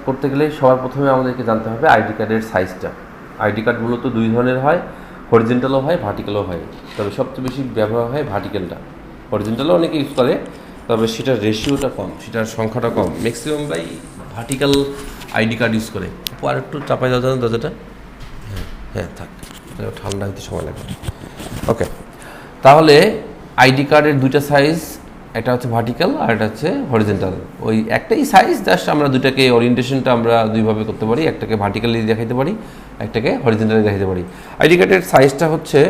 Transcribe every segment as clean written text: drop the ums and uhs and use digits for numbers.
করতে গেলে সবার প্রথমে আমাদেরকে জানতে হবে আইডি কার্ডের সাইজটা। আইডি কার্ড মূলত দুই ধরনের হয়, হরিজেন্টালও হয়, ভার্টিক্যালও হয়। তবে সবচেয়ে বেশি ব্যবহার হয় ভার্টিক্যালটা। হরিজেন্টালও অনেকে ইউজ করে, তবে সেটার রেশিওটা কম, সেটার সংখ্যাটা কম। Maximum by vertical ID card use করে। আর একটু চাপাই দাও জানো দরজাটা। হ্যাঁ থাক, ঠান্ডা হতে সময় লাগবে। ওকে, তাহলে আইডি কার্ডের দুইটা সাইজ, একটা হচ্ছে ভার্টিক্যাল আর একটা হচ্ছে হরিজেন্টাল। ওই একটাই সাইজ, জাস্ট আমরা দুটাকে ওরিয়েন্টেশনটা আমরা দুইভাবে করতে পারি, একটাকে ভার্টিক্যালি দেখাইতে পারি, একটাকে হরিজেন্টালি দেখাইতে পারি। আইডি কার্ডের সাইজটা হচ্ছে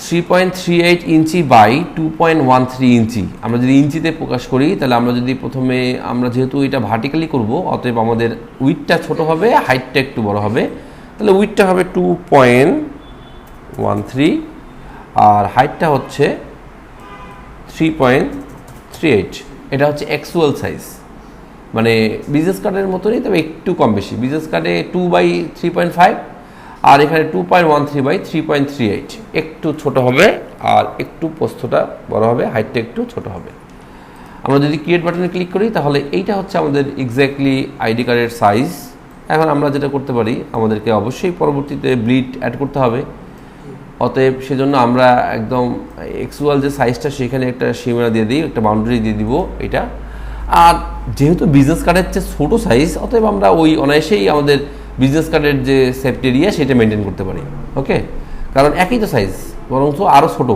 3.38 ইঞ্চি বাই 2.13 ইঞ্চি। আমরা যদি ইঞ্চিতে প্রকাশ করি তাহলে আমরা যদি প্রথমে আমরা যেহেতু এটা ভার্টিক্যালি করব, অতএব আমাদের উইডথটা ছোট হবে, হাইটটা একটু বড় হবে। তাহলে উইডথটা হবে 2.13 আর হাইটটা হচ্ছে 3.38। এটা হচ্ছে অ্যাকচুয়াল সাইজ, মানে বিজনেস কার্ডের মতনই, তবে একটু কম বেশি। বিজনেস কার্ডে 2/3.5 আর এখানে 2.13/3.38, একটু ছোট হবে আর একটু প্রস্থটা বড় হবে, হাইটটা একটু ছোট হবে। আমরা যদি ক্রিয়েট বাটনে ক্লিক করি তাহলে এইটা হচ্ছে আমাদের এক্স্যাক্টলি আইডি কার্ডের সাইজ। এখন আমরা যেটা করতে পারি, আমাদেরকে অবশ্যই পরবর্তীতে ব্লিড অ্যাড করতে হবে। অতএব সেজন্য আমরা একদম অ্যাকচুয়াল যে সাইজটা সেখানে একটা সীমানা দিয়ে দিই, একটা বাউন্ডারি দিয়ে দিব এটা। আর যেহেতু বিজনেস কার্ডের চেয়ে ছোটো সাইজ, অতএব আমরা ওই অনায়াসেই আমাদের বিজনেস কার্ডের যে সেফটি এরিয়া সেটা মেনটেন করতে পারি। ওকে, কারণ একই তো সাইজ, বরঞ্চ আরও ছোটো,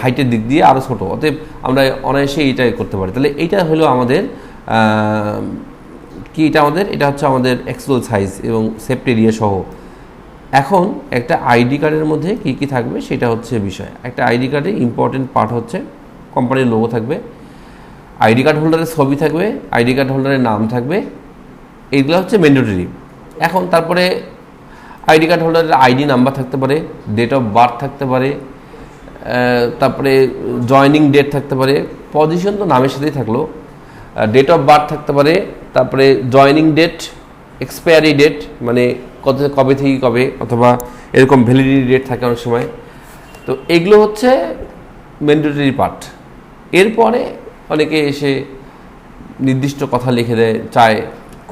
হাইটের দিক দিয়ে আরও ছোটো, অতএব আমরা অনায়াসেই এইটাই করতে পারি। তাহলে এইটা হলো আমাদের কি, এটা হচ্ছে আমাদের অ্যাকচুয়াল সাইজ এবং সেফটি এরিয়া সহ। এখন একটা আইডি কার্ডের মধ্যে কী কী থাকবে সেটা হচ্ছে বিষয়। একটা আইডি কার্ডের ইম্পর্টেন্ট পার্ট হচ্ছে কোম্পানির লোগো থাকবে, আইডি কার্ড হোল্ডারের ছবি থাকবে, আইডি কার্ড হোল্ডারের নাম থাকবে, এইগুলো হচ্ছে ম্যান্ডেটরি। এখন তারপরে আইডি কার্ড হোল্ডারের আইডি নাম্বার থাকতে পারে, ডেট অফ বার্থ থাকতে পারে, তারপরে জয়নিং ডেট থাকতে পারে, পজিশন তো নামের সাথেই থাকলো, ডেট অফ বার্থ থাকতে পারে, তারপরে জয়নিং ডেট, এক্সপায়ারি ডেট মানে কবে থেকে কবে, অথবা এরকম ভ্যালিডিটি ডেট থাকে অনেক সময়। তো এগুলো হচ্ছে ম্যান্ডেটরি পার্ট। এরপরে অনেকে এসে নির্দিষ্ট কথা লিখে দেয়, চায়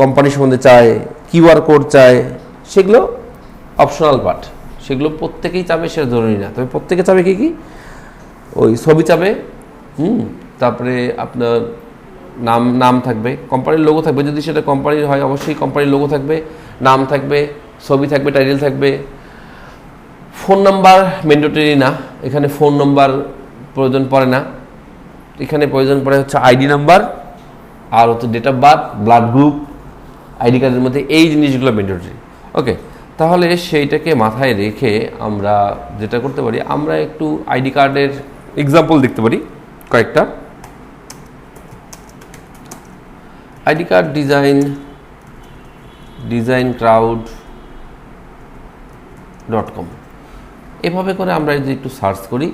কোম্পানি সম্বন্ধে চায়, কিউআর কোড চায়, সেগুলো অপশনাল পার্ট। সেগুলো প্রত্যেকেই চাবে সেটা জরুরি না, তবে প্রত্যেকে চাবে কি ওই ছবি চাবে, তারপরে আপনার নাম থাকবে, কোম্পানির লোগো থাকবে, যদি সেটা কোম্পানির হয় অবশ্যই কোম্পানির লোগো থাকবে, নাম থাকবে, ছবি থাকবে, টাইটেল থাকবে। ফোন নাম্বার ম্যান্ডেটরি না, এখানে ফোন নাম্বার প্রয়োজন পড়ে না, এখানে প্রয়োজন পড়ে হচ্ছে আইডি নাম্বার আর হচ্ছে date of birth, blood group. ID কার্ডের মধ্যে এই জিনিসগুলো ম্যান্ডেটরি। ওকে, তাহলে সেইটাকে মাথায় রেখে আমরা যেটা করতে পারি, আমরা একটু আইডি কার্ডের এক্সাম্পল দেখতে পারি কয়েকটা। আইডি কার্ড designcrowd.com, এভাবে করে আমরা যদি একটু সার্চ করি,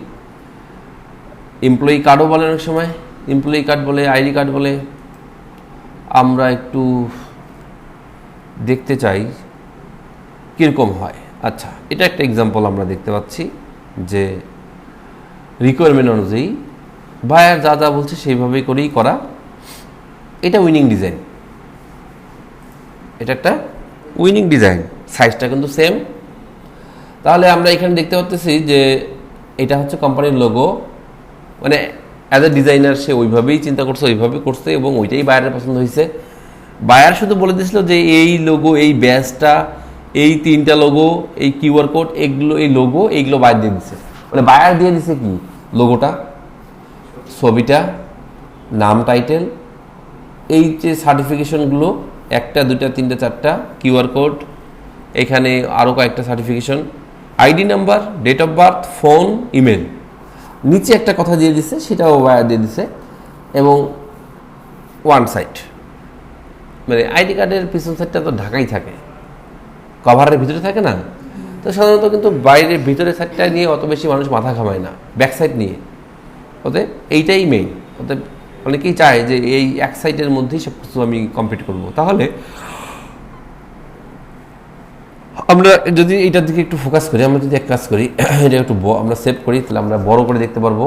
এমপ্লয়ি কার্ডও বলে অনেক সময়, এমপ্লয়ি কার্ড বলে, আইডি কার্ড বলে। আমরা একটু দেখতে চাই কীরকম হয়। আচ্ছা, এটা একটা এক্সাম্পল আমরা দেখতে পাচ্ছি যে রিকোয়ারমেন্ট অনুযায়ী বায়ার যা যা বলছে সেইভাবেই করেই করা। এটা উইনিং ডিজাইন, এটা একটা উইনিং ডিজাইন, সাইজটা কিন্তু সেম। তাহলে আমরা এখানে দেখতে পাচ্ছি যে এটা হচ্ছে কোম্পানির লোগো, মানে অ্যাজ এ ডিজাইনার সে ওইভাবেই চিন্তা করছে, ওইভাবে করছে এবং ওইটাই বায়ারের পছন্দ হয়েছে। বায়ার শুধু বলে দিয়েছিল যে এই লোগো, এই ব্যাজটা, এই তিনটা লোগো, এই কিউআর কোড, এগুলো, এই লোগো, এইগুলো বায়ার দিয়ে দিচ্ছে। মানে বায়ার দিয়ে দিছে কি, লোগোটা, ছবিটা, নাম, টাইটেল, এই যে সার্টিফিকেশনগুলো, 1, 2, 3, 4টা কিউআর কোড, এখানে আরও কয়েকটা certification, ID number, date of birth, phone, email, নিচে একটা কথা দিয়ে দিচ্ছে, সেটাও বায়ার দিয়ে দিচ্ছে, এবং ওয়ান সাইড। মানে আইডি কার্ডের পিছন সাইডটা তো ঢাকাই থাকে, কভারের ভিতরে থাকে না, তো সাধারণত কিন্তু বাইরের ভিতরের সাইডটা নিয়ে অত বেশি মানুষ মাথা ঘামায় না, ব্যাক সাইড নিয়ে। ওতে এইটাই মেইন। ওতে অনেকেই চায় যে এই এক সাইডের মধ্যেই সব কিছু আমি কমপ্লিট করবো। তাহলে আমরা যদি এটার দিকে একটু ফোকাস করি, আমরা যদি এক কাজ করি, এটা একটু আমরা সেভ করি, তাহলে আমরা বড় করে দেখতে পারবো।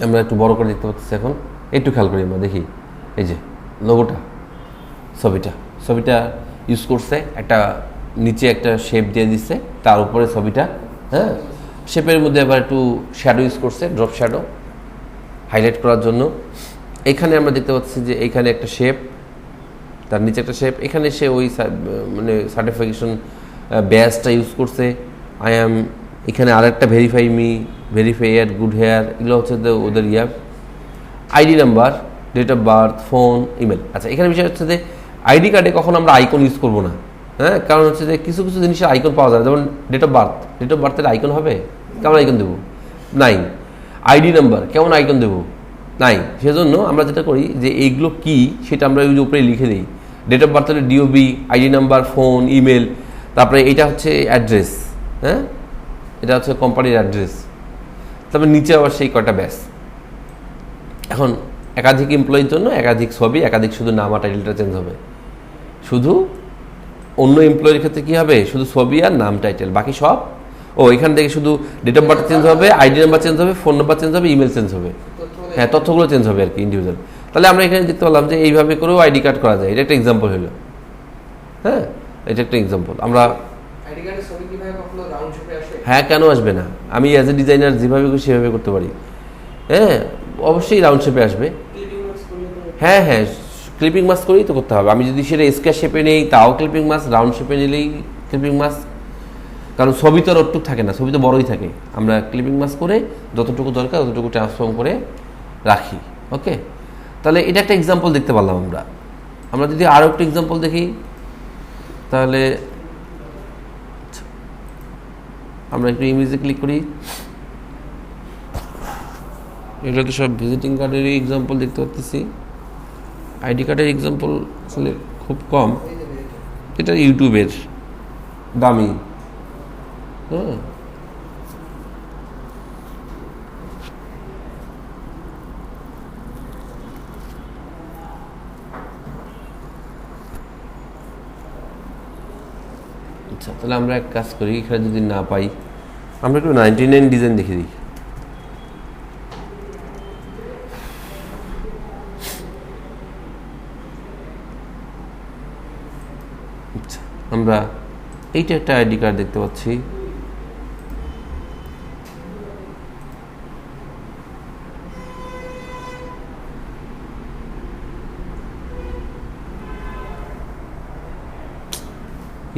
আমরা একটু বড় করে দেখতে পাচ্ছি এখন, একটু খেয়াল করি আমরা দেখি, এই যে লোগোটা, ছবিটা ইউজ করছে, একটা নিচে একটা শেপ দিয়ে দিচ্ছে, তার উপরে ছবিটা, হ্যাঁ, শেপের মধ্যে আবার একটু শ্যাডো ইউজ করছে, ড্রপ শ্যাডো হাইলাইট করার জন্য। এখানে আমরা দেখতে পাচ্ছি যে এইখানে একটা শেপ, তার নিচে একটা শেপ, এখানে সে ওই মানে সার্টিফিকেশন ব্যাজটা ইউজ করছে, এখানে আরেকটা ভেরিফাই এর গুড হেয়ার, এগুলো হচ্ছে ওদের ID number, date of birth, phone, email. আচ্ছা, এখানে বিষয় হচ্ছে যে আইডি কার্ডে কখনো আমরা আইকন ইউজ করবো না, হ্যাঁ, কারণ হচ্ছে যে কিছু কিছু জিনিসের আইকন পাওয়া যায়, যেমন ডেট অফ বার্থের আইকন হবে, কেমন আইকন দেবো? নাই। আইডি নাম্বার কেমন আইকন দেবো? নাই। সেজন্য আমরা যেটা করি যে এইগুলো কি সেটা আমরা ওই উপরে লিখে দিই। ডেট অফ বার্থ হলে DOB, ID number, phone, email, তারপরে এটা হচ্ছে অ্যাড্রেস, হ্যাঁ, এটা হচ্ছে কোম্পানির অ্যাড্রেস, তারপরে নিচে আবার সেই কয়টা ব্যাস। এখন একাধিক এমপ্লয়ির জন্য একাধিক ছবি, একাধিক শুধু নাম আর টাইটেলটা চেঞ্জ হবে। শুধু অন্য এমপ্লয়ির ক্ষেত্রে কী হবে? শুধু ছবি আর নাম টাইটেল, বাকি সব এখান থেকে শুধু ডেট অফ বার্থ চেঞ্জ হবে, আইডি নাম্বার চেঞ্জ হবে, ফোন নাম্বার চেঞ্জ হবে, ইমেল চেঞ্জ হবে, হ্যাঁ, তথ্যগুলো চেঞ্জ হবে আর কি, ইন্ডিভিজুয়াল। তাহলে আমরা এখানে দেখতে পেলাম যে এইভাবে করেও আইডি কার্ড করা যায়। এটা একটা এক্সাম্পল হলো, হ্যাঁ, এটা একটা এক্সাম্পল। আমরা হ্যাঁ, কেন আসবে না? আমি অ্যাজ এ ডিজাইনার যেভাবে করি সেভাবে করতে পারি, হ্যাঁ, অবশ্যই রাউন্ড শেপে আসবে। হ্যাঁ, ক্লিপিং মাস্ক করেই তো করতে হবে। আমি যদি সেটা স্কোয়ার শেপে নেই তাও ক্লিপিং মাস্ক, রাউন্ড শেপে নিলেই ক্লিপিং মাস্ক, কারণ ছবি তো আর অটুক থাকে না, ছবি তো বড়ই থাকে। আমরা ক্লিপিং মাস্ক করে যতটুকু দরকার ততটুকু ট্রান্সফর্ম করে রাখি। ওকে, তাহলে এটা একটা এক্সাম্পল দেখতে পারলাম আমরা যদি আরও একটা এক্সাম্পল দেখি তাহলে আমরা একটু ইমেজে ক্লিক করি। এগুলো তো সব ভিজিটিং কার্ডেরই এক্সাম্পল দেখতে পাচ্ছি, আইডি কার্ডের এক্সাম্পল আসলে খুব কম। এটা ইউটিউবের দামি, হ্যাঁ, আচ্ছা, তাহলে আমরা এক কাজ করি, এখানে যদি না পাই আমরা একটু 99 ডিজাইন দেখে দিই। আচ্ছা, আমরা এইটা একটা আইডি কার্ড দেখতে পাচ্ছি,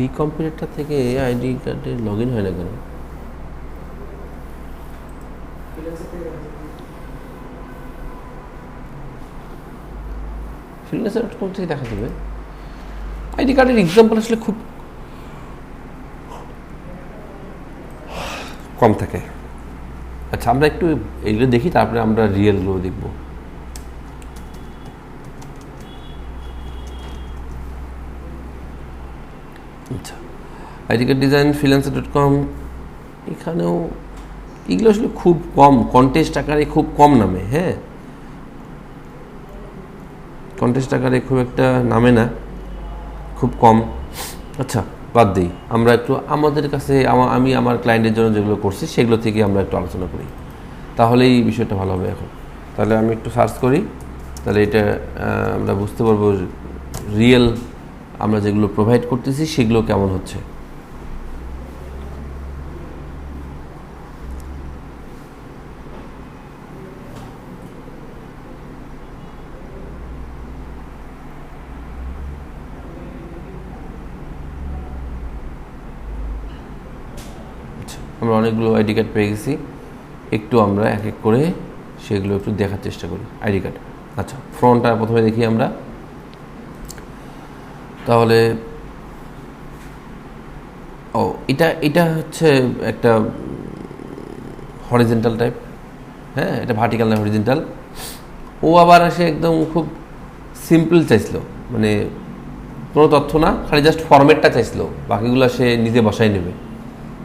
এই কম্পিউটারটা থেকে আইডি কার্ডে লগ ইন হয় না কেন? freelancer.com থেকে দেখা যাবে। আইডি কার্ডের এক্সাম্পল আসলে খুব কম থাকে। আচ্ছা, আমরা একটু এইগুলো দেখি, তারপরে আমরা রিয়েলগুলো দেখব। আচ্ছা, আইডি কার্ড ডিজাইন freelancer.com, এখানেও এগুলো আসলে খুব কম, কন্টেস্ট আকারে খুব কম নামে, হ্যাঁ, কন্টেস্ট আকারে খুব একটা নামে না, খুব কম। আচ্ছা, বাদ দিই, আমরা একটু আমাদের কাছে আমি আমার ক্লায়েন্টের জন্য যেগুলো করছি সেগুলো থেকে আমরা একটু আলোচনা করি, তাহলেই এই বিষয়টা ভালো হবে। এখন তাহলে আমি একটু সার্চ করি, তাহলে এটা আমরা বুঝতে পারবো রিয়েল আমরা যেগুলো প্রোভাইড করতেছি সেগুলো কেমন হচ্ছে। আমরা অনেকগুলো আইডি কার্ড পেয়ে গেছি, একটু আমরা এক এক করে সেগুলো একটু দেখার চেষ্টা করি। আইডি কার্ড, আচ্ছা, ফ্রন্টটা প্রথমে দেখি আমরা। তাহলে এটা হচ্ছে একটা হরিজেন্টাল টাইপ, হ্যাঁ, এটা ভার্টিক্যাল না হরিজেন্টাল। আবার সে একদম খুব সিম্পল চাইছিল, মানে কোনো তথ্য না, খালি জাস্ট ফরম্যাটটা চাইছিল, বাকিগুলো সে নিজে বসাই নেবে।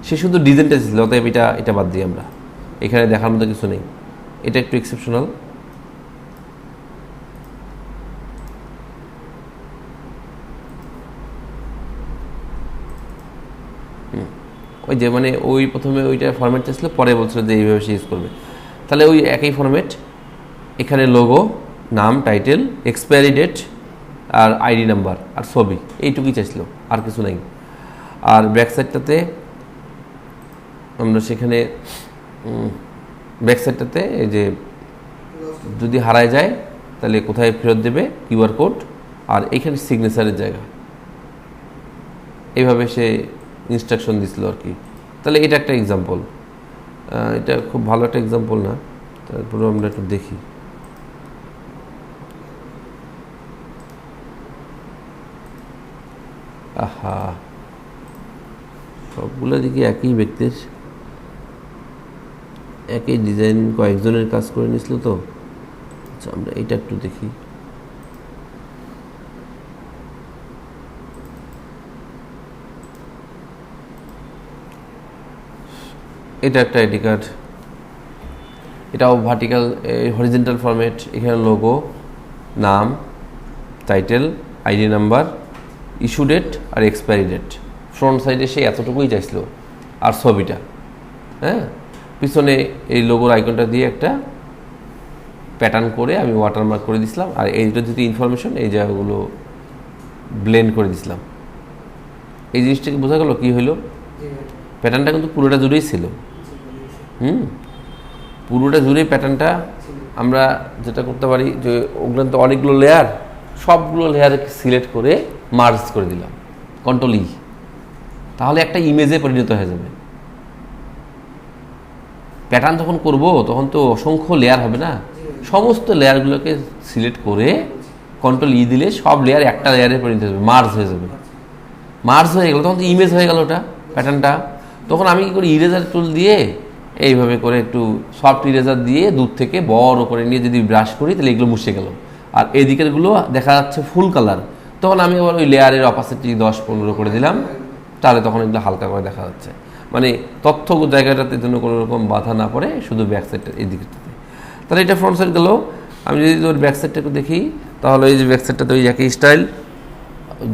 সে শুধু ডিজাইনটা ছিল, অতএব এটা বাদ দিই আমরা, এখানে দেখার মতো কিছু নেই। এটা একটু এক্সেপশনাল। ওই যে মানে ওই প্রথমে ওইটা ফরম্যাট চাইছিল, পরে বলছিল যে এইভাবে সে ইউজ করবে, তাহলে ওই একই ফরম্যাট এখানে লোগো, নাম, টাইটেল, এক্সপায়ারি ডেট আর আইডি নাম্বার আর ছবি, এইটুকুই চাইছিল, আর কিছু নাই। আর ব্যাকসাইডটাতে আমরা সেখানে ব্যাকসাইডটাতে এই যে যদি হারায় যায় তাহলে কোথায় ফেরত দেবে, কিউআর কোড, আর এইখানে সিগনেচারের জায়গা, এইভাবে সে ইনস্ট্রাকশন দিছিল আর কি। তাহলে এটা একটা এক্সাম্পল, এটা খুব ভালো একটা এক্সাম্পল না, তারপরে আমরা একটু দেখি। আহা, সবগুলো দেখি একই ব্যক্তির, একই ডিজাইন কয়েকজনের কাজ করে নিয়েছিল তো। আচ্ছা, আমরা এটা একটু দেখি। এটা একটা আইডি কার্ড, এটাও ভার্টিক্যাল হরিজেন্টাল ফরম্যাট। এখানে লোগো, নাম, title, ID number, issue date আর এক্সপায়ারি ডেট। ফ্রন্ট সাইডে সে এতটুকুই চাইছিল, আর ছবিটা, হ্যাঁ, পিছনে এই লোগোর আইকনটা দিয়ে একটা প্যাটার্ন করে আমি ওয়াটারমার্ক করে দিছিলাম, আর এইটা যদি ইনফরমেশন এই জায়গাগুলো ব্লেন্ড করে দিছিলাম। এই জিনিসটাকে বোঝা গেল কি হইলো, প্যাটার্নটা কিন্তু পুরোটা জুড়েই ছিল। পুরোটা জুড়ে প্যাটার্নটা আমরা যেটা করতে পারি যে ওগুলো তো অনেকগুলো লেয়ার, সবগুলো লেয়ারকে সিলেক্ট করে মার্জ করে দিলাম, কন্ট্রোল ই, তাহলে একটা ইমেজে পরিণত হয়ে যাবে। প্যাটার্ন যখন করব তখন তো অসংখ্য লেয়ার হবে না, সমস্ত লেয়ারগুলোকে সিলেক্ট করে কন্ট্রোল ই দিলে সব লেয়ার একটা লেয়ারে পরিণত হয়ে যাবে, মার্জ হয়ে যাবে। মার্জ হয়ে গেল তখন তো ইমেজ হয়ে গেল ওটা, প্যাটার্নটা। তখন আমি কি করি, ইরেজার টুল দিয়ে এইভাবে করে একটু সফট ইরেজার দিয়ে দূর থেকে বড় করে নিয়ে যদি ব্রাশ করি তাহলে এগুলো মুছে গেল, আর এই দিকেরগুলো দেখা যাচ্ছে ফুল কালার। তখন আমি আবার ওই লেয়ারের অপাসিটি 10-15 করে দিলাম, তাহলে তখন এগুলো হালকা করে দেখা যাচ্ছে। মানে তথ্য জায়গাটাতে যেন কোনো রকম বাধা না পড়ে, শুধু ব্যাক সাইডটা এই দিকটাতে। তাহলে এটা ফ্রন্ট সাইড গেল। আমি যদি ওর ব্যাক সাইডটাকে দেখি তাহলে এই যে ব্যাক সাইডটাতে ওই একই স্টাইল,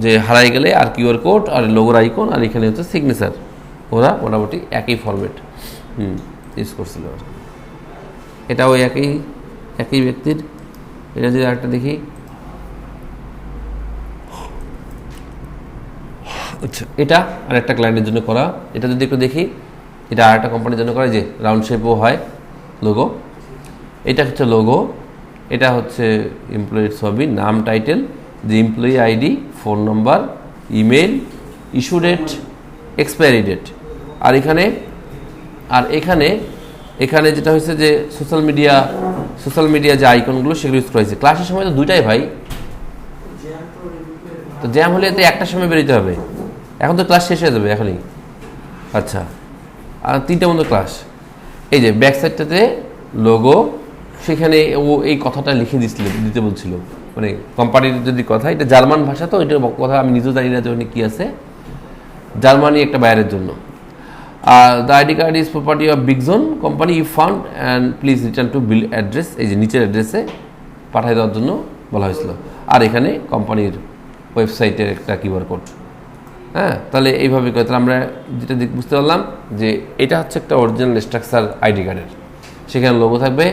যে হারাই গেলে আর কিউআর কোড আর লোগোর আইকন, আর এখানে হচ্ছে সিগনেচার, ওরা মোটামুটি একই ফরম্যাট ইউজ করছিল। এটাও একই ব্যক্তির। এটা যদি আরেকটা দেখি, আচ্ছা, এটা আর একটা ক্লায়েন্টের জন্য করা। এটা যদি একটু দেখি, এটা আর একটা কোম্পানির জন্য করা, যে রাউন্ড শেপও হয় লোগো। এটা হচ্ছে লোগো, এটা হচ্ছে এমপ্লয়ির ছবি, নাম, টাইটেল, যে employee ID, phone number, email, issue date, expiry date. আর এখানে যেটা হয়েছে যে সোশ্যাল মিডিয়া যে আইকনগুলো সেগুলো ইউজ করা হয়েছে। ক্লাসের সময় তো দুইটাই ভাই, তো জ্যাম হলে তো একটার সময় বেরোতে হবে। এখন তো ক্লাস শেষ হয়ে যাবে এখনই। আচ্ছা, আর 3টা মতো ক্লাস। এই যে ব্যাক সাইডটাতে লোগো, সেখানে ও এই কথাটা লিখে দিতে বলছিল, মানে কোম্পানির যদি কথা, এটা জার্মান ভাষা, তো এটার কথা আমি নিজেও জানি না যে ওখানে কী আছে, জার্মানি একটা বায়ারের জন্য। The ID card is property of Bigjon company, you found and please return to bill address, এই যে নিচের অ্যাড্রেসে পাঠিয়ে দেওয়ার জন্য বলা হয়েছিল। আর এখানে কোম্পানির ওয়েবসাইটের একটা কিউআর কোড। হ্যাঁ, তাহলে এইভাবে করে তাহলে আমরা যেটা বুঝতে পারলাম যে এটা হচ্ছে একটা অরিজিনাল স্ট্রাকচার আইডি কার্ডের, সেখানে লোগো থাকবে।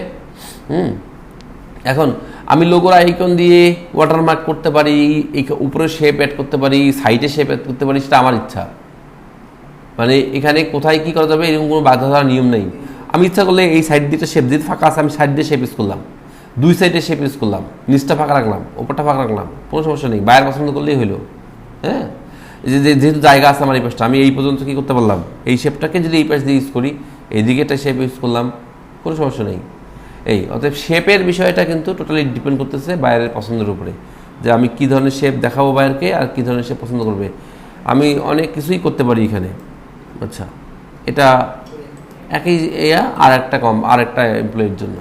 এখন আমি লোগোর আইকন দিয়ে ওয়াটারমার্ক করতে পারি, এই উপরে শেপ অ্যাড করতে পারি, সাইডে শেপ অ্যাড করতে পারি, সেটা আমার ইচ্ছা। মানে এখানে কোথায় কী করা যাবে এরকম কোনো বাধা ধরার নিয়ম নেই। আমি ইচ্ছা করলে এই সাইড দিয়ে শেপ দিয়ে ফাঁকা আছে, আমি সাইড দিয়ে শেপ ইউজ করলাম, দুই সাইডে শেপ ইউজ করলাম, নিচটা ফাঁকা রাখলাম, ওপরটা ফাঁকা রাখলাম, কোনো সমস্যা নেই, বাইরের পছন্দ করলেই হইলো। হ্যাঁ, যেহেতু জায়গা আছে আমার এই পাশটা, আমি এই পর্যন্ত কী করতে পারলাম, এই শেপটাকে যদি এই পাশ দিয়ে ইউজ করি, এইদিকে একটা শেপ ইউজ করলাম, কোনো সমস্যা নেই। অতএব শেপের বিষয়টা কিন্তু টোটালি ডিপেন্ড করতেছে বাইরের পছন্দের উপরে, যে আমি কী ধরনের শেপ দেখাবো বাইরকে আর কী ধরনের শেপ পছন্দ করবে। আমি অনেক কিছুই করতে পারি এখানে। আচ্ছা, এটা একই আর একটা এমপ্লয়ির জন্য,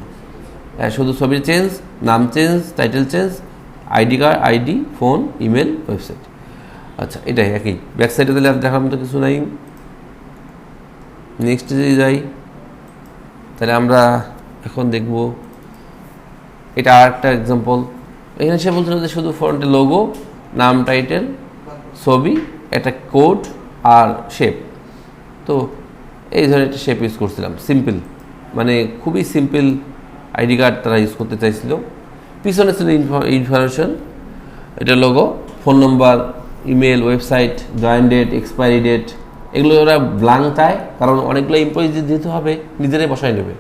শুধু ছবির চেঞ্জ, নাম change, title change, ID, phone, email, website. আচ্ছা, এটাই একই। ব্যাকসাইডে দিলে আর দেখার মতো কিছু নাই। নেক্সট যদি যাই, তাহলে আমরা এখন দেখব, এটা আর একটা এক্সাম্পল। এখানে সে বলছিল যে শুধু ফ্রন্টে লোগো, নাম, টাইটেল, ছবি, একটা কোড আর শেপ। তো এই ধরনের একটা শেপ ইউজ করছিলাম, সিম্পল, মানে খুবই সিম্পল আইডি কার্ড তারা ইউজ করতে চাইছিল। পিছনে ছিল ইনফরমেশন, এটা logo, phone number, email, website, join date, expiry date, এগুলো ওরা ব্ল্যাঙ্ক চায়, কারণ অনেকগুলো এমপ্লয়ি যেহেতু হবে নিজেরাই বসায় নেবে।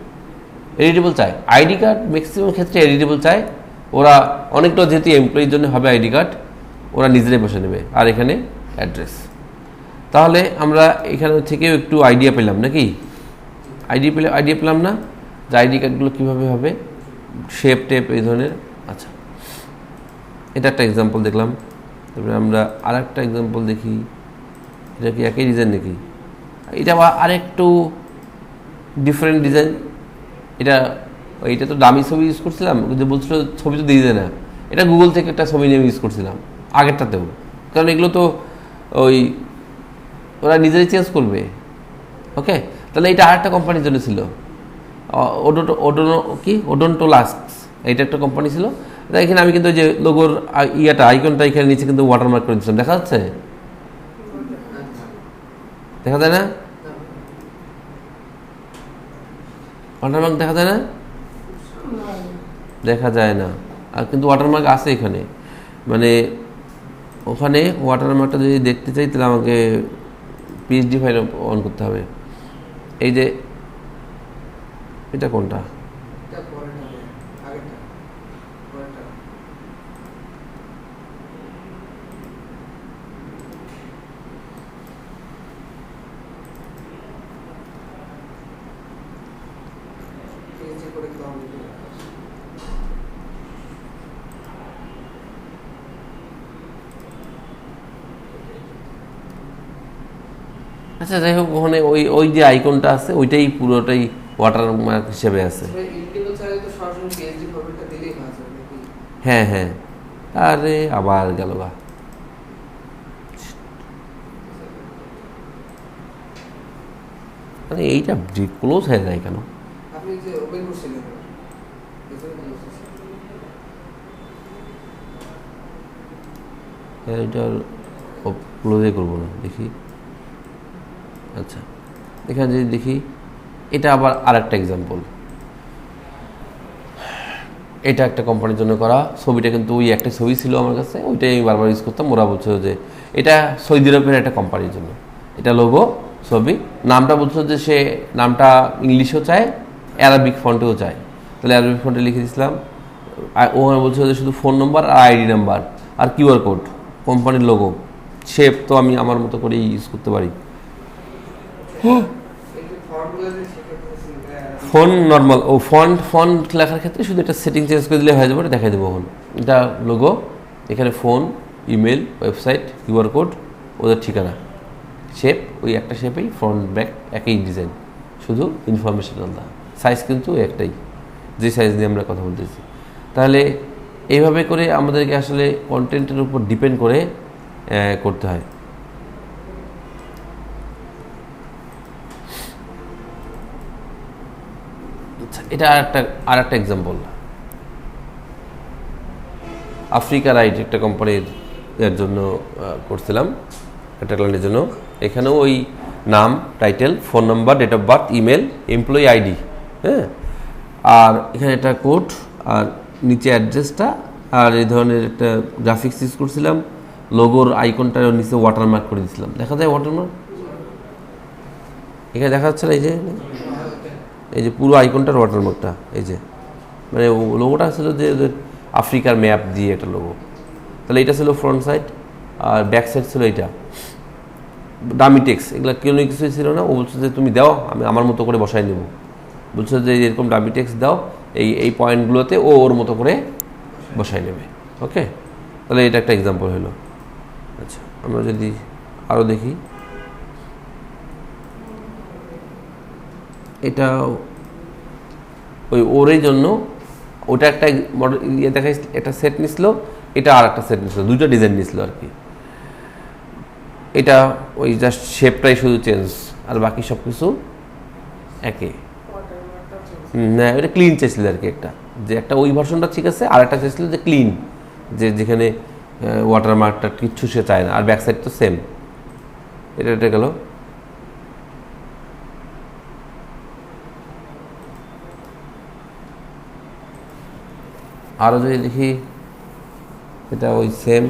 এডিটেবল চায়, আইডি কার্ড ম্যাক্সিমাম ক্ষেত্রে এডিটেবল চায়, ওরা অনেকটা যেহেতু এমপ্লয়ির জন্য হবে আইডি কার্ড, ওরা নিজেরাই বসে নেবে। আর এখানে অ্যাড্রেস। তাহলে আমরা এখানে থেকেও একটু আইডিয়া পেলাম নাকি? আইডিয়া পেলাম না যে আইডি কার্ডগুলো কীভাবে হবে, শেপ টেপ এই ধরনের। আচ্ছা, এটা একটা এক্সাম্পল দেখলাম। তারপরে আমরা আর একটা এক্সাম্পল দেখি। এটা কি একই ডিজাইন নাকি? এটা আবার আরেকটু ডিফারেন্ট ডিজাইন। এটা তো দামি ছবি ইউজ করছিলাম, যে বলছিল ছবি তো দিয়ে দেয় না, এটা গুগল থেকে একটা ছবি নিয়ে ইউজ করছিলাম আগেরটাতেও, কারণ এগুলো তো ওরা নিজেরাই চেঞ্জ করবে। ওকে, তাহলে এটা আরেকটা কোম্পানির জন্য ছিল, ওডোন্টোলাস্ট, এটা একটা কোম্পানি ছিল। এখানে আমি কিন্তু যে লোগোর আইকনটা এখানে নিচে কিন্তু ওয়াটারমার্ক করে দিচ্ছিলাম, দেখা যাচ্ছে? দেখা যায় না? ওয়াটারমার্ক দেখা যায় না? দেখা যায় না। আর কিন্তু ওয়াটারমার্ক আছে এখানে, মানে ওখানে ওয়াটারমার্কটা যদি দেখতে চাই তাহলে আমাকে পিএইচডি ফাইল অন করতে হবে। এই যে এটা কোনটা? আচ্ছা, যাই হোক, ওখানে ওই যে আইকনটা আছে ওইটাই পুরোটাই ওয়াটারমার্ক হিসেবে আছে। হ্যাঁ হ্যাঁ, আরে আবার গেল গা। মানে এইটা ক্লোজ হয়ে যায় কেন? এটা ক্লোজে করবো না, দেখি। আচ্ছা, এখানে যদি দেখি, এটা আবার আর একটা এক্সাম্পল। এটা একটা কোম্পানির জন্য করা ছবিটা, কিন্তু ওই একটা ছবি ছিল আমার কাছে, ওইটাই আমি বারবার ইউজ করতাম। ওরা বলছে যে এটা সৌদি আরবের একটা কোম্পানির জন্য, এটা লোগো, ছবি, নামটা বলছো যে সে নামটা ইংলিশও চায়, অ্যারাবিক ফন্টেও চায়। তাহলে অ্যারাবিক ফন্টে লিখে দিয়েছিলাম। ও বলছে যে শুধু ফোন নম্বর আর আইডি নাম্বার আর কিউআর কোড, কোম্পানির লোগো, শেপ তো আমি আমার মতো করেই ইউজ করতে পারি। ফোন নর্মাল, ও ফন্ট লেখার ক্ষেত্রে শুধু এটা সেটিং চেঞ্জ করে দিলে হয়ে যাবে, এটা দেখাই দেবো। এখন এটা লোগো, এখানে phone, email, website, QR code, ওদের ঠিকানা, শেপ ওই একটা শেপেই, ফ্রন্ট ব্যাক একই ডিজাইন, শুধু ইনফরমেশন আলাদা। সাইজ কিন্তু একটাই, যে সাইজ নিয়ে আমরা কথা বলতেছি। তাহলে এইভাবে করে আমাদেরকে আসলে কন্টেন্টের উপর ডিপেন্ড করে করতে হয়। এটা আর একটা এক্সাম্পল। আফ্রিকা রাইট একটা কোম্পানির এর জন্য করছিলাম, একটা ক্লায়েন্টের জন্য। এখানেও ওই নাম, title, phone number, date of birth, email, employee ID, হ্যাঁ, আর এখানে একটা কোড, আর নিচে অ্যাড্রেসটা, আর এই ধরনের একটা গ্রাফিক্স ইউজ করছিলাম। লোগোর আইকনটা নিচে ওয়াটারমার্ক করে দিয়েছিলাম, দেখা যায় ওয়াটারমার্ক এখানে দেখা যাচ্ছে না? এই যে পুরো আইকনটার ওয়াটারমার্কটা, এই যে মানে লোগোটা ছিল যে আফ্রিকার ম্যাপ দিয়ে একটা লোগো। তাহলে এটা ছিল ফ্রন্ট সাইড, আর ব্যাক সাইড ছিল এটা ডামি টেক্সট। এগুলো কোনো কিছুই ছিল না। ও বলছে যে তুমি দাও, আমি আমার মতো করে বসাই নেব। বলছে যে এরকম ডামি টেক্সট দাও, এই পয়েন্টগুলোতে ও ওর মতো করে বসাই নেবে। ওকে, তাহলে এটা একটা এক্সাম্পল হলো। আচ্ছা, আমরা যদি আরও দেখি, এটা ওরই জন্য ওটা একটা মডেল ইয়ে দেখা, একটা সেট নিছিল, এটা আর একটা সেট নিছিল, দুইটা ডিজাইন নিছিল আর কি। এটা ওই জাস্ট শেপটাই শুধু চেঞ্জ, আর বাকি সব কিছু একে। না, ওটা ক্লিন চাইছিল আর কি, একটা ওই ভার্সনটা ঠিক আছে, আর একটা চাইছিল যে ক্লিন, যেখানে ওয়াটারমার্কটা কিচ্ছু সে চায় না, আর ব্যাক সাইড তো সেম। এটা গেল। আরও যদি দেখি, এটা ওই সেম,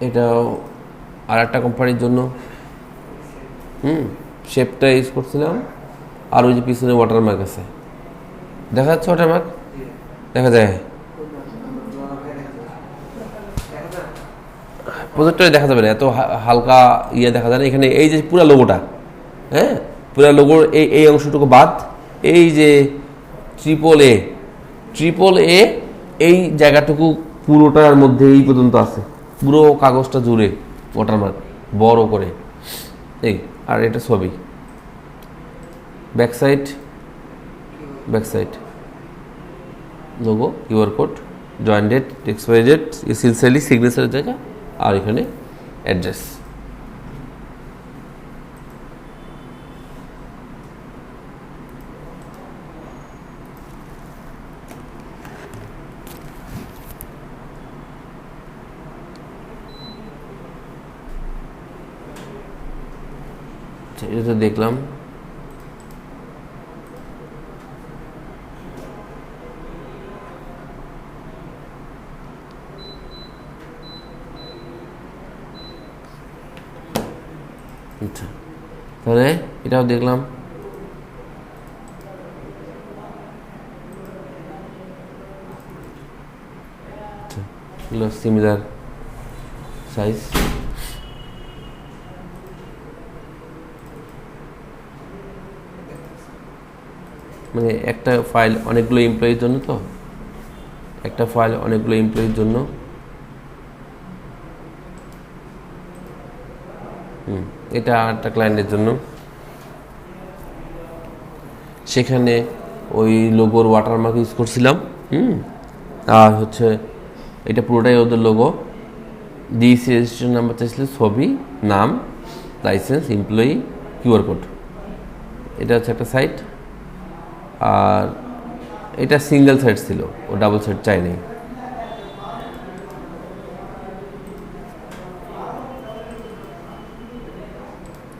এটাও আর একটা কোম্পানির জন্য শেপটা ইউজ করছিলাম। আর ওই যে পিছনে ওয়াটারমার্ক আছে, দেখা যাচ্ছে ওয়াটারমার্ক, দেখা যায় প্রজেক্টরে দেখা যাবে না, এত হালকা ইয়ে দেখা যায় না। এখানে এই যে পুরো লোগোটা, হ্যাঁ, পুরো লোগোর এই অংশটুকু বাদ, এই যে ট্রিপল এ এই জায়গাটুকু পুরোটার মধ্যে এই পর্যন্ত আছে, পুরো কাগজটা জুড়ে ওয়াটারমার্ক বড় করে এই। আর এটা ছবি, backside logo, QR code, join date, expiry date, sincerely সিগনেচারের জায়গা, আর এখানে অ্যাড্রেস। এটা তো দেখলাম। আচ্ছা, তাহলে এটাও দেখলাম। সিমিলার সাইজ, মানে একটা ফাইল অনেকগুলো এমপ্লয়ির জন্য, তো একটা ফাইল অনেকগুলো এমপ্লয়ির জন্য। এটা একটা ক্লায়েন্টের জন্য, সেখানে ওই লোগোর ওয়াটারমার্ক ইউজ করছিলাম। আর হচ্ছে এটা পুরোটাই ওদের লোগো। ডিসি রেজিস্ট্রেশন নাম্বার চাইছিল, ছবি, নাম, লাইসেন্স, এমপ্লয়ি, কিউআর কোড। এটা হচ্ছে একটা সাইট। আর এটা সিঙ্গেল সাইট ছিল, ও ডাবল সাইট চাই নাই।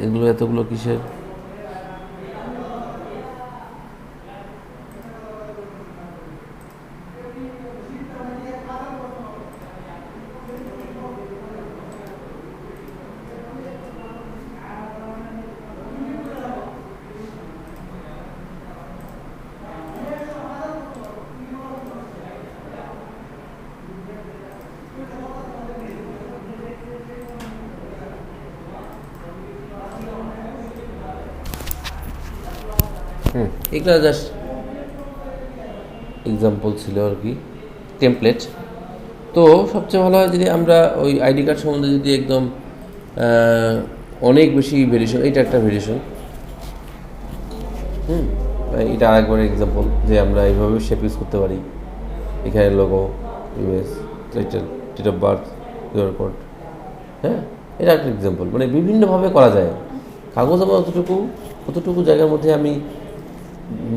এগুলো এতগুলো কিসের? এগুলো জাস্ট এক্সাম্পল ছিল আর কি, টেমপ্লেট। তো সবচেয়ে ভালো হয় যদি আমরা ওই আইডি কার্ড সম্বন্ধে যদি একদম অনেক বেশি ভেরিয়েশন, এটা একটা ভেরিয়েশন, এটা আরেকবার এক্সাম্পল যে আমরা এইভাবে শেপ ইউজ করতে পারি। এখানে logo, image, title, date of birth, QR code, হ্যাঁ, এটা একটা এক্সাম্পল। মানে বিভিন্নভাবে করা যায়। কাগজ আমার অতটুকু জায়গার মধ্যে আমি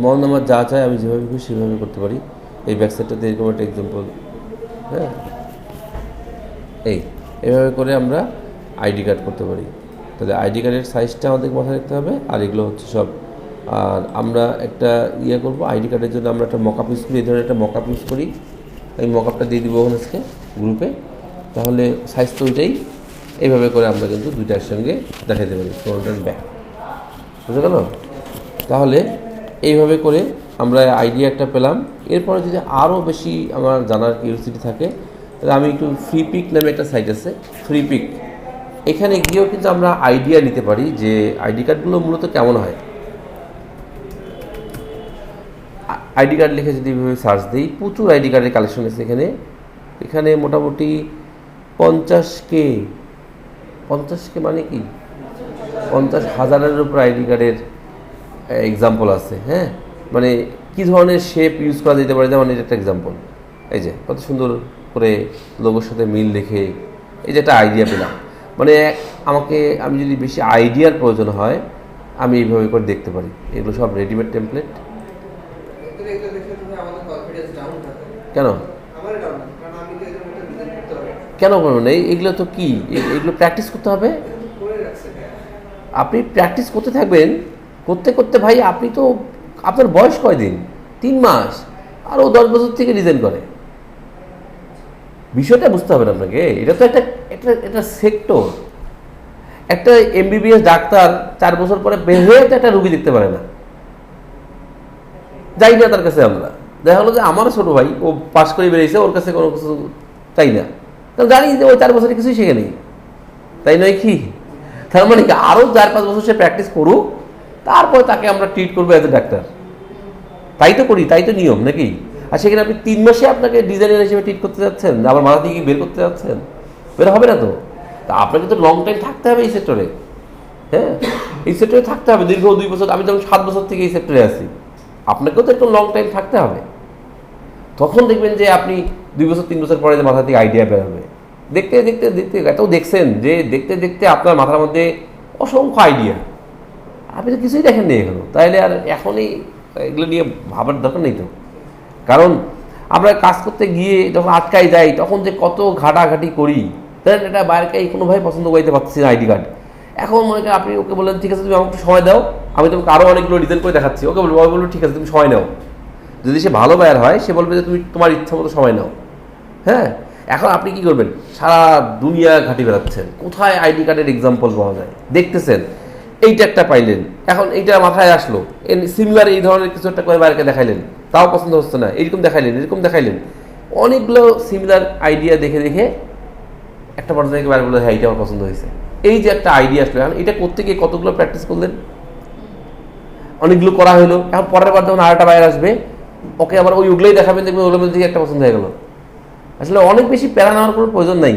মন আমার যা চায় আমি যেভাবে খুশি সেভাবে করতে পারি। এই ব্যাকসাইডটাতে এরকম একটা এক্সাম্পল, হ্যাঁ, এইভাবে করে আমরা আইডি কার্ড করতে পারি। তাহলে আইডি কার্ডের সাইজটা আমাদের মাথায় রাখতে হবে। আর এগুলো হচ্ছে সব। আর আমরা একটা ইয়ে করবো, আইডি কার্ডের জন্য আমরা একটা মকআপ ইউজ করি, এই ধরনের একটা মকআপ ইউজ করি। এই মকআপটা দিয়ে দিব ওখানে আজকে গ্রুপে। তাহলে সাইজ তো ওইটাই। এইভাবে করে আমরা কিন্তু দুইটা একসঙ্গে দেখাতে পারি, ফ্রন্ট অ্যান্ড ব্যাক। বুঝতে গেল? তাহলে এইভাবে করে আমরা আইডিয়া একটা পেলাম। এরপরে যদি আরও বেশি আমার জানার কিউরিওসিটি থাকে, তাহলে আমি একটু ফ্রি পিক নামে একটা সাইট আছে, ফ্রি পিক। এখানে গিয়েও কিন্তু আমরা আইডিয়া নিতে পারি যে আইডি কার্ডগুলো মূলত কেমন হয়। আইডি কার্ড লিখে যদি এইভাবে সার্চ দিই, প্রচুর আইডি কার্ডের কালেকশন আছে এখানে মোটামুটি 50K মানে কি 50,000-এর উপর আইডি কার্ডের এক্সাম্পল আছে। হ্যাঁ, মানে কী ধরনের শেপ ইউজ করা যেতে পারে, যেমন এটা একটা এক্সাম্পল। এই যে কত সুন্দর করে লোগোর সাথে মিল রেখে এই যে একটা আইডিয়া পেলাম। মানে আমি যদি বেশি আইডিয়ার প্রয়োজন হয়, আমি এইভাবে করে দেখতে পারি। এগুলো সব রেডিমেড টেমপ্লেট। কেন কেন করবো না? এগুলো তো কি, এগুলো প্র্যাকটিস করতে হবে। আপনি প্র্যাকটিস করতে থাকবেন, করতে করতে ভাই আপনি তো, আপনার বয়স কয়দিন, 3 মাস, আর ও 10 বছর থেকে ডিজাইন করে। বিষয়টা বুঝতে হবে না আপনাকে, এটা তো একটা সেক্টর। একটা এমবিবিএস ডাক্তার 4 বছর পরে বের হয়ে তো একটা রুগী দেখতে পারে না, যাই না তার কাছে। আমরা দেখা হলো যে আমারও ছোটো ভাই, ও পাশ করে বেরিয়েছে, ওর কাছে কোনো কিছু চাই না, কারণ জানি যে ওই 4 বছরে কিছুই শেখে নেই, তাই নয় কি? তার মানে কি আরও 4-5 বছর সে প্র্যাকটিস করুক, তারপর তাকে আমরা ট্রিট করবো অ্যাজ এ ডাক্তার। তাই তো করি, তাই তো নিয়ম নাকি? আর সেখানে আপনি 3 মাসে আপনাকে ডিজাইনার হিসেবে ট্রিট করতে যাচ্ছেন, আবার মাথা থেকে বের করতে যাচ্ছেন, বের হবে না তো। তা আপনাকে তো লং টাইম থাকতে হবে এই সেক্টরে। হ্যাঁ, এই সেক্টরে থাকতে হবে দীর্ঘ 2 বছর। আমি যেমন 7 বছর থেকে এই সেক্টরে আছি, আপনাকেও তো একটু লং টাইম থাকতে হবে। তখন দেখবেন যে আপনি 2 বছর 3 বছর পরে যে মাথা থেকে আইডিয়া বের হবে। দেখতে দেখতে দেখতে এত দেখছেন যে দেখতে দেখতে আপনার মাথার মধ্যে অসংখ্য আইডিয়া, আপনি তো কিছুই দেখেন নেই এখনো, তাইলে আর এখনই এগুলো নিয়ে ভাবার দরকার নেই তো। কারণ আমরা কাজ করতে গিয়ে যখন আটকাই যাই, তখন যে কত ঘাটাঘাটি করি, তাই এটা বাইরেকে কোনোভাবে পছন্দ করতে পারছি না আইডি কার্ড। এখন মনে করেন আপনি ওকে বললেন ঠিক আছে তুমি আমাকে সময় দাও, আমি তোমাকে আরও অনেকগুলো ডিজাইন করে দেখাচ্ছি, ওকে বলবো ঠিক আছে তুমি সময় নাও। যদি সে ভালো বায়ার হয়, সে বলবে যে তুমি তোমার ইচ্ছা মতো সময় নাও। হ্যাঁ, এখন আপনি কি করবেন? সারা দুনিয়া ঘাটি বেড়াচ্ছেন, কোথায় আইডি কার্ডের এক্সাম্পল পাওয়া যায় দেখতেছেন। এইটা একটা পাইলেন, এখন এইটা মাথায় আসলো, সিমিলার এই ধরনের কিছু একটা করে বাইরে দেখাইলেন, তাও পছন্দ হচ্ছে না, এরকম দেখাইলেন, অনেকগুলো সিমিলার আইডিয়া দেখে দেখে একটা পর্যায়ে বাইরে বলে হ্যাঁ এইটা আমার পছন্দ হয়েছে। এই যে একটা আইডিয়া আসলো, এখন এটা করতে গিয়ে কতগুলো প্র্যাকটিস করলেন, অনেকগুলো করা হলো। এখন পরের বার যখন আরেকটা বাইরে আসবে, ওকে আবার ওইগুলোই দেখাবেন, দেখবেন ওগুলোর মধ্যে থেকে একটা পছন্দ হয়ে গেল। আসলে অনেক বেশি প্যারা নেওয়ার কোনো প্রয়োজন নাই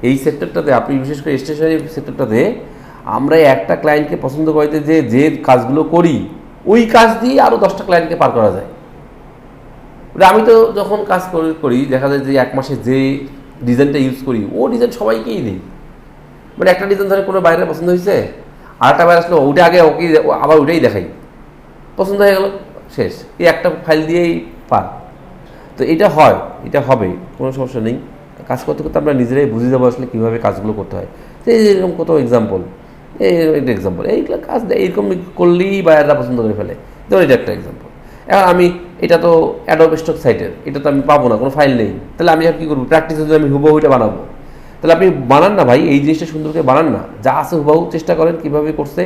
এই সেক্টরটাতে। আপনি বিশেষ করে স্টেশনারি সেক্টরটাতে আমরা একটা ক্লায়েন্টকে পছন্দ করতে যে কাজগুলো করি, ওই কাজ দিয়ে আরও 10টা ক্লায়েন্টকে পার করা যায়। আমি তো যখন কাজ করি দেখা যায় যে 1 মাসে যে ডিজাইনটা ইউজ করি, ও ডিজাইন সবাইকেই দিই। মানে একটা ডিজাইন ধরে কোনো বাইরে পছন্দ হয়েছে, আরেকটা বাইরে আসলো, ওটা আগে ওকে আবার ওইটাই দেখাই, পছন্দ হয়ে গেল, শেষ। এই একটা ফাইল দিয়েই পার। তো এটা হয়, এটা হবে, কোনো সমস্যা নেই। কাজ করতে করতে আমরা নিজেরাই বুঝে যাবো আসলে কীভাবে কাজগুলো করতে হয়। তো এরকম কত এক্সাম্পল, একটা এক্সাম্পল, এইগুলো কাজ এইরকম করলেই বায়াররা পছন্দ করে ফেলে। ধরুন এটা একটা এক্সাম্পল। এখন আমি এটা তো অ্যাডোব স্টক সাইটের, এটা তো আমি পাবো না, কোনো ফাইল নেই, তাহলে আমি কী করবো? প্র্যাকটিসের জন্য আমি হুবহু এটা বানাবো। তাহলে আপনি বানান না ভাই, এই জিনিসটা সুন্দর করে বানান না, যা আছে হুবহু চেষ্টা করেন কীভাবে করছে,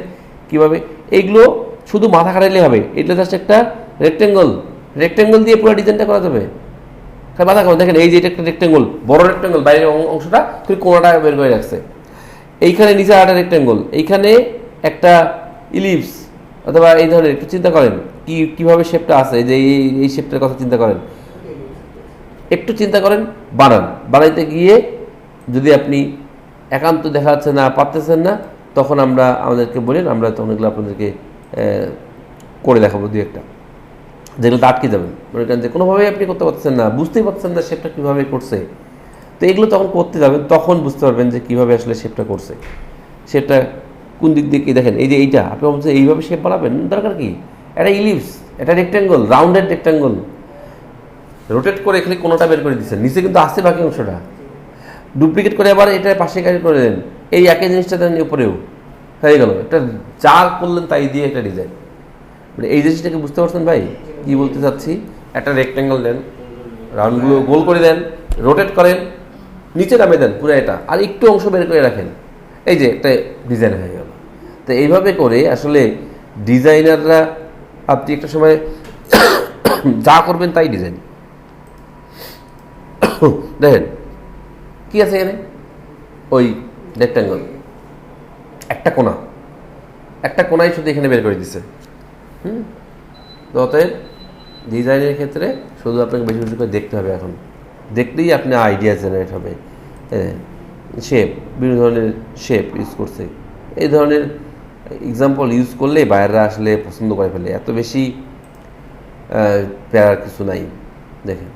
কীভাবে। এইগুলো শুধু মাথা খাটাইলে হবে। এটা জাস্ট একটা রেক্টেঙ্গল দিয়ে পুরো ডিজাইনটা করা যাবে। মাথা খাবেন, দেখেন এই যে এটা একটা রেক্টেঙ্গল, বড় রেক্টেঙ্গল, বাইরের অংশটা তুই কোনোটা বের করে রাখছে, এইখানে নিচে একটা রেক্টেঙ্গল, এইখানে একটা ইলিপস অথবা এই ধরনের একটু চিন্তা করেন কীভাবে শেপটা আছে, যে এই শেপটার কথা চিন্তা করেন, একটু চিন্তা করেন, বানাইতে গিয়ে যদি আপনি একান্ত দেখা যাচ্ছে না, পারতেছেন না, তখন আমাদেরকে বলেন, আমরা অনেকগুলো আপনাদেরকে করে দেখাবো 2-1টা, যেগুলো তো আটকে যাবেন। মনে করেন যে কোনোভাবেই আপনি করতে পারছেন না, বুঝতেই পারছেন না শেপটা কীভাবে করছে, তো এগুলো তখন করতে যাবেন, তখন বুঝতে পারবেন যে কীভাবে আসলে শেপটা করছে, শেপটা কোন দিক দিয়ে। কি দেখেন এই যে এইটা আপনি বলছেন এইভাবে শেপ বানাবেন, দরকার কি? একটা ইলিপস, একটা রেক্টেঙ্গল, রাউন্ডেড রেক্টেঙ্গল, রোটেট করে এখানে কোনোটা বের করে দিচ্ছেন, নিচে কিন্তু আসছে বাকি অংশটা, ডুপ্লিকেট করে আবার এটা পাশে কাজ করে দেন, এই একই জিনিসটা দেন উপরেও, হয়ে গেল একটা যা করলেন তাই দিয়ে একটা ডিজাইন। মানে এই জিনিসটাকে বুঝতে পারছেন ভাই কি বলতে চাচ্ছি? একটা রেক্টেঙ্গল দেন, রাউন্ডগুলো গোল করে দেন, রোটেট করেন, নিচে নামে দেন পুরো এটা, আর একটু অংশ বের করে রাখেন, এই যে একটা ডিজাইন হয়ে গেল। তো এইভাবে করে আসলে ডিজাইনাররা আপনি একটা সময় যা করবেন তাই ডিজাইন। দেখেন কি আছে এখানে, ওই রেক্টেঙ্গল একটা কোনায় শুধু এখানে বের করে দিছে। তো অতএব ডিজাইনের ক্ষেত্রে শুধু আপনাকে বেশি বেশি করে দেখতে হবে, এখন দেখলেই আপনার আইডিয়া জেনারেট হবে। শেপ, বিভিন্ন ধরনের শেপ ইউজ করছে, এই ধরনের এক্সাম্পল ইউজ করলে বায়াররা আসলে পছন্দ করে ফেলে, এত বেশি প্যারার কিছু নাই। দেখেন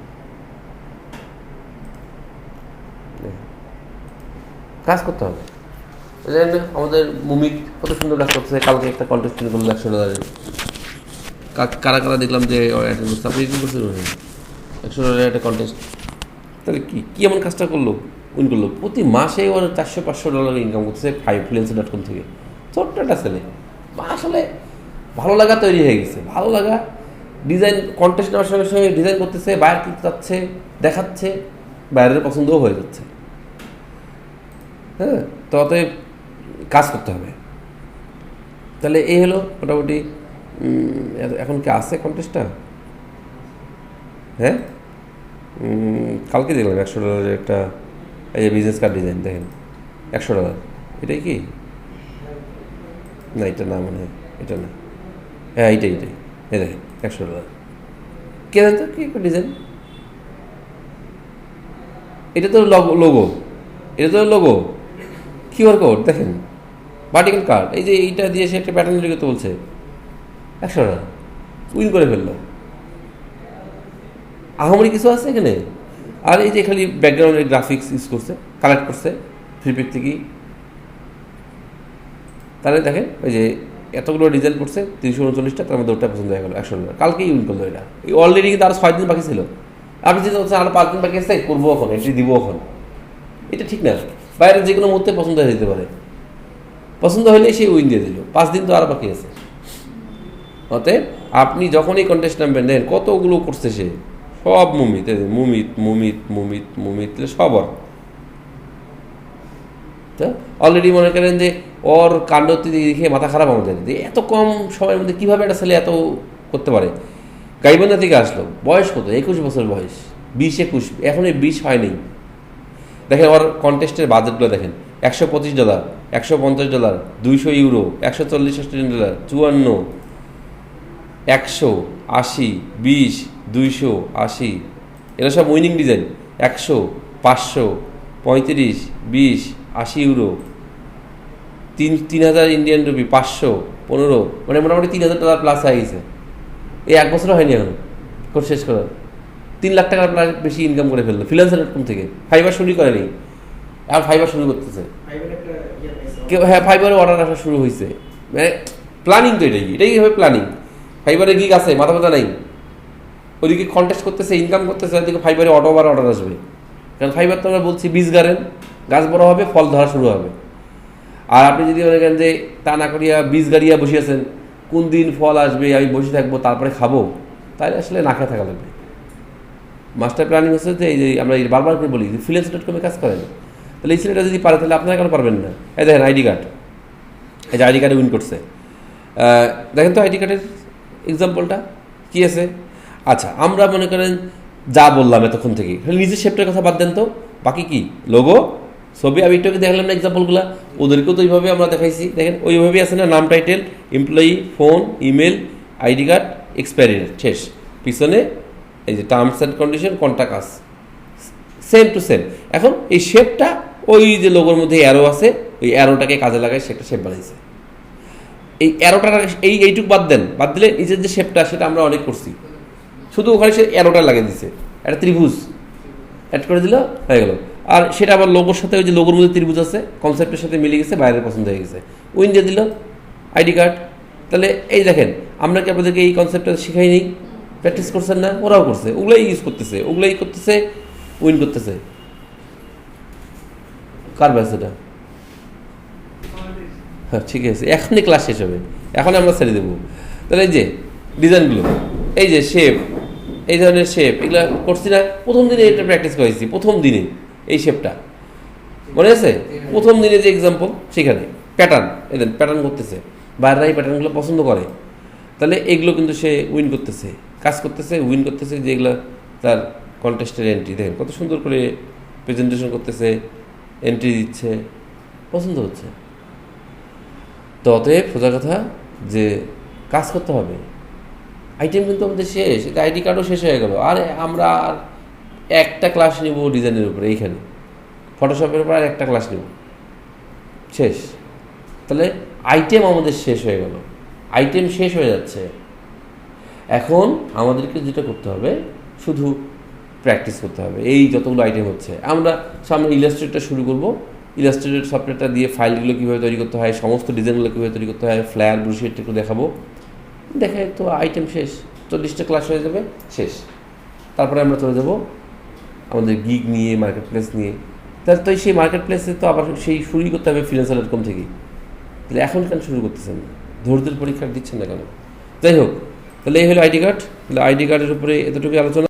কাজ করতে হবে। আমাদের মুমিক কত সুন্দর কাজ করতেছে, কালকে একটা কন্টেস্ট করলো $100। কারা কারা দেখলাম যে আপনি কি করছেন, $100 একটা কন্টেস্ট, তাহলে কি এমন কাজটা করলো, উইন করলো। প্রতি মাসে ওর $400-500 ইনকাম করতেছে freelancer.com থেকে। ছোট্ট একটা ছেলে, আসলে ভালো লাগা তৈরি হয়ে গেছে, ভালো লাগা ডিজাইন কন্টেস্ট নেওয়ার সঙ্গে সঙ্গে ডিজাইন করতেছে, বাইরে কিনতে যাচ্ছে, দেখাচ্ছে, বাইরের পছন্দও হয়ে যাচ্ছে। হ্যাঁ, তো অতএব কাজ করতে হবে। তাহলে এই হলো মোটামুটি। এখন কি আছে কন্টেস্টটা? হ্যাঁ, কালকে দেখলাম $100 একটা এই যে বিজনেস কার্ড ডিজাইন, দেখেন $100। এটাই কি? না, এটা না, মনে হয় এটা না। হ্যাঁ, এইটাই এই দেখেন $100। কে জানতো কি একটা ডিজাইন? এটা তো লোগো, এটা তো লোগো, কিউআর কোড দেখেন, ভার্টিক্যাল কার্ড, এই যে এইটা দিয়ে সে একটা প্যাটার্ন তৈরি করতে বলছে, $100 উইন করে ফেললো। আহামরি কিছু আছে এখানে? আর এই যে খালি ব্যাকগ্রাউন্ডের গ্রাফিক্স ইউজ করছে, কালেক্ট করছে ফ্লিপকার্ট থেকেই। তাহলে দেখেন ওই যে এতগুলো ডিজাইন করছে 339টা, তার মধ্যে ওটা পছন্দ হয়ে গেল $100। কালকেই উইন করলো এটা। এই অলরেডি কিন্তু আরও 6 দিন বাকি ছিল। আপনি যেটা হচ্ছে আরও 5 দিন বাকি আছে, করবো এখন, এন্ট্রি দিব এখন, এটা ঠিক না। বাইরে যে কোনো মুহূর্তে পছন্দ হয়ে যেতে পারে, পছন্দ হলেই সে উইন দিয়ে দিল। 5 দিন তো আরও বাকি আছে। অতএব আপনি যখনই কন্টেস্ট নামবেন, দেন কতগুলো করছে সে, সব মুমিত মুমিত মুমিত মুমিত মুমিত সব। ওর তো অলরেডি মনে করেন যে ওর কাণ্ড দেখে মাথা খারাপ আমাদের, যে এত কম সময়ের মধ্যে কীভাবে একটা ছেলে এত করতে পারে। গাইবান্ধা থেকে আসলো, বয়স কত? 21 বছর বয়স, 20-21, এখন এই 20 হয়নি। দেখেন ওর কন্টেস্টের বাজেটগুলো দেখেন, $125, $150, €200, $140, $54, 100, 80, 20, 280, এরা সব উইনিং ডিজাইন। 100, 500, 35, 20, €80, 3,000 ইন্ডিয়ান রুপি, 500, 15, মানে মোটামুটি $3,000 প্লাস হয়ে গেছে। এই 1 বছরও হয়নি এখন কোর্স শেষ করার। 3 লাখ টাকার প্রায় বেশি ইনকাম করে ফেললো ফ্রিল্যান্সার.com থেকে। ফাইবার শুরু করেনি, আর ফাইবার শুরু করতেছে কেউ। হ্যাঁ, ফাইবারে অর্ডার আসা শুরু হয়েছে, মানে প্ল্যানিং তো এটাই হবে প্ল্যানিং। ফাইবারে গিগ আছে, মাথা ব্যথা নাই। ওদিকে কন্টেস্ট করতেছে, ইনকাম করতেছে, ওদিকে ফাইবারে অর্ডার আসবে। কারণ ফাইবার তো আমরা বলছি বীজ গাড়েন, গাছ বড় হবে, ফল ধরা শুরু হবে। আর আপনি যদি মনে করেন যে তা না করিয়া বীজ গাড়িয়া বসে আছেন, কোন দিন ফল আসবে আমি বসে থাকবো তারপরে খাবো, তাহলে আসলে না খেয়ে থাকা লাগবে। মাস্টার প্ল্যানিং হচ্ছে যে এই যে আমরা বারবার করে বলি যে ফ্রিল্যান্সার.com কাজ করেন, তাহলে এই ছেলেটা যদি পারে তাহলে আপনারা কেন পারবেন না? এই দেখেন আইডি কার্ড, এই যে আইডি কার্ডে উইন করছে। দেখেন তো আইডি কার্ডের এক্সাম্পলটা কী আছে। আচ্ছা, আমরা মনে করেন যা বললাম এতক্ষণ থেকে, নিজের শেপটার কথা বাদ দেন তো, বাকি কি লোগো, ছবি, আমি একটু দেখালাম না এক্সাম্পলগুলো, ওদেরকেও তো ওইভাবে আমরা দেখাইছি। দেখেন ওইভাবেই আছে না, নাম, title, employee, phone, email, ID card, expiry date, শেষ। পিছনে এই যে টার্মস অ্যান্ড কন্ডিশন, কোনটা কাজ, সেম টু সেম। এখন এই শেপটা ওই যে লোগোর মধ্যে অ্যারো আছে, ওই অ্যারোটাকে কাজে লাগায় সেটা শেপ বানাইছে। এই অ্যারোটা এইটুক বাদ দেন, বাদ দিলে নিজের যে শেপটা সেটা আমরা অনেক করছি, শুধু ওখানে সে অ্যারোটা লাগিয়ে দিচ্ছে, একটা ত্রিভুজ অ্যাড করে দিল, হয়ে গেল। আর সেটা আবার লোগোর সাথে, ওই যে লোগোর মধ্যে ত্রিভুজ আছে, কনসেপ্টের সাথে মিলে গেছে, বাইরের পছন্দ হয়ে গেছে, উইন দিয়ে দিল আইডি কার্ড। তাহলে এই দেখেন, আমরা কি আপনাদেরকে এই কনসেপ্টটা শিখাই নেই? প্র্যাকটিস করছেন না? ওরাও করছে, ওগুলাই ইউজ করতেছে, ওগুলাই করতেছে, উইন করতেছে। কার ব্যাস এটা? হ্যাঁ, ঠিক আছে, এখনই ক্লাস শেষ হবে, এখন আমরা ছেড়ে দেবো। তাহলে এই যে ডিজাইনগুলো, এই যে শেপ, এই ধরনের শেপ, এগুলো করছি না প্রথম দিনে, এটা প্র্যাকটিস করেছি প্রথম দিনে। এই শেপটা মনে আছে? প্রথম দিনে যে এক্সাম্পল, সেখানে প্যাটার্ন, এদের প্যাটার্ন করতেছে, বাইরেরা এই প্যাটার্নগুলো পছন্দ করে। তাহলে এগুলো কিন্তু সে উইন করতেছে, কাজ করতেছে, উইন করতেছে, যেগুলো তার কন্টেস্টের এন্ট্রি। দেখেন কত সুন্দর করে প্রেজেন্টেশন করতেছে, এন্ট্রি দিচ্ছে, পছন্দ হচ্ছে। তো অতএব সোজা কথা যে কাজ করতে হবে। আইটেম কিন্তু আমাদের শেষ, এটা আইডি কার্ডও শেষ হয়ে গেল। আর আমরা আর একটা ক্লাস নিব ডিজাইনের উপরে, এইখানে ফটোশপের উপর আর একটা ক্লাস নিব, শেষ। তাহলে আইটেম আমাদের শেষ হয়ে গেল, আইটেম শেষ হয়ে যাচ্ছে। এখন আমাদেরকে যেটা করতে হবে, শুধু প্র্যাকটিস করতে হবে। এই যতগুলো আইটেম হচ্ছে, আমরা সামনে ইলাস্ট্রেটর শুরু করব। ইলাস্ট্রেটর সফটওয়্যারটা দিয়ে ফাইলগুলো কীভাবে তৈরি করতে হয়, সমস্ত ডিজাইনগুলো কীভাবে তৈরি করতে হয়, ফ্লায়ার, ব্রোশিওর একটু দেখাবো। দেখে তো আইটেম শেষ, 40টা ক্লাস হয়ে যাবে, শেষ। তারপরে আমরা চলে যাব আমাদের গিগ নিয়ে, মার্কেট প্লেস নিয়ে। তাহলে তো সেই মার্কেট প্লেসে তো আবার সেই শুরুই করতে হবে ফ্রিল্যান্সার.com থেকেই। তাহলে এখন কেন শুরু করতেছেন না? ধৈর্যের পরীক্ষা দিচ্ছেন না কেন? যাই হোক, তাহলে এই হলো আইডি কার্ড। তাহলে আইডি কার্ডের উপরে এতটুকু আলোচনা।